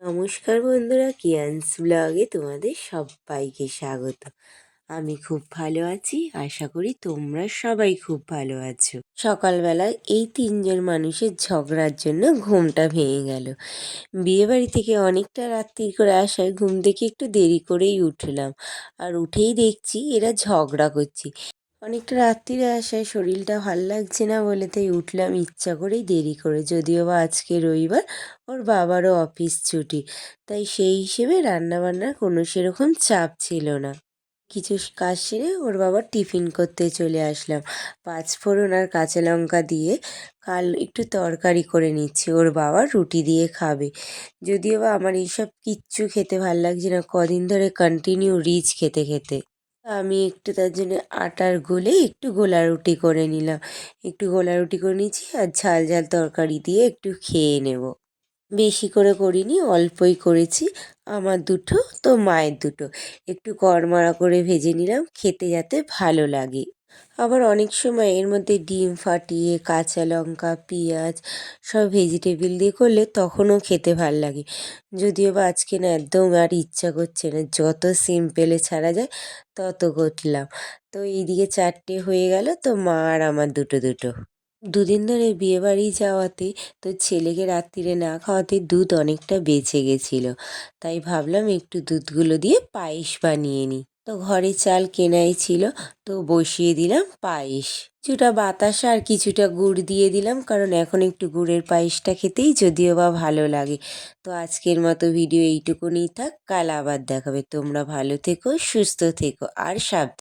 নমস্কার বন্ধুরা, কিয়ান্স ব্লগে তোমাদের সবাইকে স্বাগত। আমি খুব ভালো আছি, আশা করি তোমরা সবাই খুব ভালো আছো। সকালবেলায় এই তিনজন মানুষের ঝগড়ার জন্য ঘুমটা ভেঙে গেল। বিয়েবাড়ি থেকে অনেকটা রাত্রি করে আসায় ঘুম থেকে একটু দেরি করেই উঠলাম, আর উঠেই দেখছি এরা ঝগড়া করছে। অনেকটা রাত্রিরে আসায় শরীরটা ভাল লাগছে না বলে তাই উঠলাম ইচ্ছা করেই দেরি করে, যদিও বা আজকে রবিবার, ওর বাবারও অফিস ছুটি, তাই সেই হিসেবে রান্নাবান্নার কোনো সেরকম চাপ ছিল না। কিছু কাজ সেরে ওর বাবার টিফিন করতে চলে আসলাম। পাঁচফোড়ন আর কাঁচা লঙ্কা দিয়ে কাল একটু তরকারি করে নিচ্ছি, ওর বাবা রুটি দিয়ে খাবে। যদিও বা আমার এইসব কিচ্ছু খেতে ভাল লাগছে না, কদিন ধরে কন্টিনিউ রিচ খেতে খেতে। আমি একটু তার জন্য আটার গুলে একটু গোলা রুটি করে নিলাম, একটু গোলা রুটি করে নিচ্ছি আর ঝাল ঝাল তরকারি দিয়ে একটু খেয়ে নেব। বেশি করে করিনি, অল্পই করেছি। আমার দুটো তো মায়ের দুটো, একটু কড়মড়া করে ভেজে নিলাম খেতে যাতে ভালো লাগে। আবার অনেক সময় এর মধ্যে ডিম ফাটিয়ে কাঁচা লঙ্কা পেঁয়াজ সব ভেজিটেবিল দিয়ে করলে তখনও খেতে ভাল লাগে। যদিও বা আজকে না একদম আর ইচ্ছা করছে না, যত সিম্পলে ছাড়া যায় তত করলাম। তো এইদিকে চারটে হয়ে গেল, তো মা আর আমার দুটো দুটো। দুদিন ধরে বিয়েবাড়ি যাওয়াতে তো ছেলেকে রাত্রিরে না খাওয়াতে দুধ অনেকটা বেঁচে গেছিলো, তাই ভাবলাম একটু দুধগুলো দিয়ে পায়েস বানিয়ে নিই। তো ঘরে চাল কেনাই ছিল, তো বসিয়ে দিলাম পায়েস। কিছুটা বাতাসা আর কিছুটা গুড় দিয়ে দিলাম, কারণ এখন একটু গুড়ের পায়েসটা খেতেই যদিও বা ভালো লাগে। তো আজকের মতো ভিডিও এইটুকুনি থাক, কাল আবার দেখাবে। তোমরা ভালো থেকো, সুস্থ থেকো আর সাবধানে।